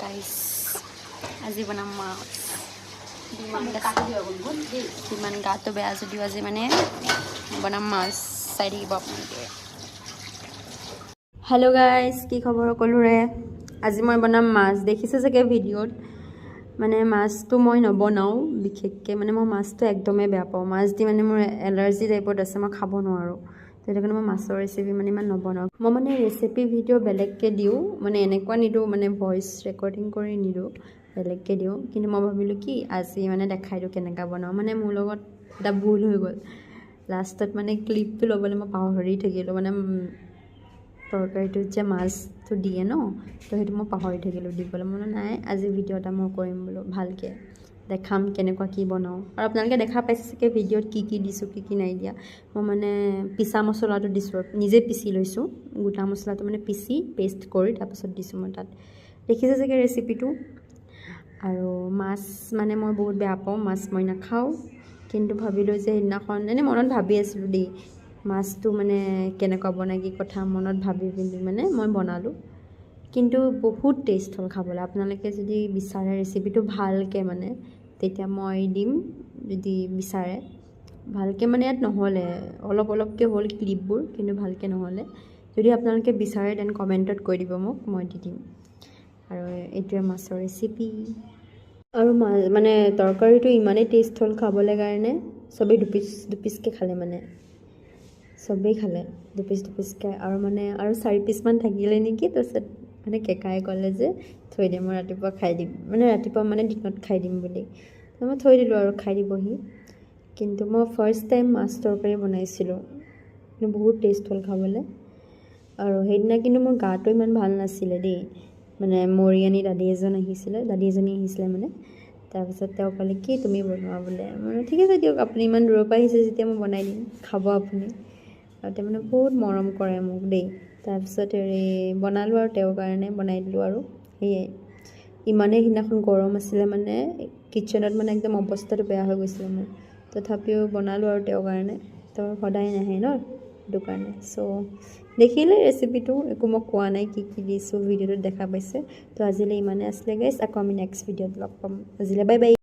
গাইছ আজি বনাম মাছ ইমান গাটো বেয়া যদিও আজি মানে বনাম মাছ চাই থাকিব আপোনালোকে হেল্ল' গাইছ কি খবৰ সকলোৰে আজি মই বনাম মাছ দেখিছে চাগে ভিডিঅ'ত মানে মাছটো মই নবনাওঁ বিশেষকৈ মানে মই মাছটো একদমেই বেয়া পাওঁ মাছ দি মানে মোৰ এলাৰ্জি টাইপত আছে মই খাব নোৱাৰোঁ সেইটো কাৰণে মই মাছৰ ৰেচিপি মানে ইমান নবনাওঁ মই মানে ৰেচিপি ভিডিঅ' বেলেগকৈ দিওঁ মানে এনেকুৱা নিদিওঁ মানে ভইচ ৰেকৰ্ডিং কৰি নিদিওঁ বেলেগকৈ দিওঁ কিন্তু মই ভাবিলোঁ কি আজি মানে দেখাই দিওঁ কেনেকৈ বনাওঁ মানে মোৰ লগত এটা ভুল হৈ গ'ল লাষ্টত মানে ক্লিপটো ল'বলৈ মই পাহৰি থাকিলোঁ মানে তৰকাৰীটোত যে মাছটো দিয়ে ন তো সেইটো মই পাহৰি থাকিলোঁ দিবলৈ মানে নাই আজি ভিডিঅ' এটা মই কৰিম বোলো ভালকৈ দেখাম কেনেকুৱা কি বনাওঁ আৰু আপোনালোকে দেখা পাইছে চাগে ভিডিঅ'ত কি দিছোঁ কি নাই দিয়া মই মানে পিছা মছলাটো দিছোঁ নিজে পিচি লৈছোঁ গোটা মছলাটো মানে পিচি পেষ্ট কৰি তাৰপিছত দিছোঁ মই তাত দেখিছে চাগে ৰেচিপিটো আৰু মাছ মানে মই বহুত বেয়া পাওঁ মাছ মই নাখাওঁ কিন্তু ভাবিলোঁ যে সেইদিনাখন এনেই মনত ভাবি আছিলোঁ দেই মাছটো মানে কেনেকুৱা বনাই কি কথা মনত ভাবি পিনি মানে মই বনালোঁ কিন্তু বহুত টেষ্ট হ'ল খাবলৈ আপোনালোকে যদি বিচাৰে ৰেচিপিটো ভালকৈ মানে তেতিয়া মই দিম যদি বিচাৰে ভালকৈ মানে ইয়াত নহ'লে অলপকৈ হ'ল ক্লিপবোৰ কিন্তু ভালকৈ নহ'লে যদি আপোনালোকে বিচাৰে দেন কমেণ্টত কৈ দিব মোক মই দি দিম আৰু এইটোৱে মাছৰ ৰেচিপি আৰু মানে তৰকাৰীটো ইমানেই টেষ্ট হ'ল খাবলৈ কাৰণে চবেই দুপিচকৈ খালে মানে চবেই খালে দুপিচকৈ আৰু মানে আৰু 4 পিচমান থাকিলে নেকি তাৰপিছত মানে কেকাই ক'লে যে থৈ দিম মই ৰাতিপুৱা খাই দিম মানে ৰাতিপুৱা মানে দিনত খাই দিম বুলি মই থৈ দিলোঁ আৰু খাই দিবহি কিন্তু মই ফাৰ্ষ্ট টাইম মাছ তৰকাৰী বনাইছিলোঁ কিন্তু বহুত টেষ্ট হ'ল খাবলৈ আৰু সেইদিনা কিন্তু মোৰ গাটো ইমান ভাল নাছিলে দেই মানে মৰিয়ানী দাদী এজনী আহিছিলে মানে তাৰপিছত তেওঁ ক'লে কি তুমি বনোৱা বোলে মই ঠিক আছে দিয়ক আপুনি ইমান দূৰৰ পৰা আহিছে যেতিয়া মই বনাই দিম খাব আপুনি আৰু তেওঁ মানে বহুত মৰম কৰে মোক দেই তাৰপিছত বনালোঁ আৰু তেওঁৰ কাৰণে বনাই দিলোঁ আৰু সেয়াই ইমানেই সিদিনাখন গৰম আছিলে মানে কিটচেনত মানে একদম অৱস্থাটো বেয়া হৈ গৈছিলে মোৰ তথাপিও বনালোঁ আৰু তেওঁৰ কাৰণে তেওঁ সদায় নাহে ন সেইটো কাৰণে চ' দেখিলে ৰেচিপিটো একো মই কোৱা নাই কি দিছোঁ ভিডিঅ'টোত দেখা পাইছে তো আজিলৈ ইমানে আছিলে গাইছ আকৌ আমি নেক্সট ভিডিঅ'ত লগ পাম আজিলৈ বাই বাই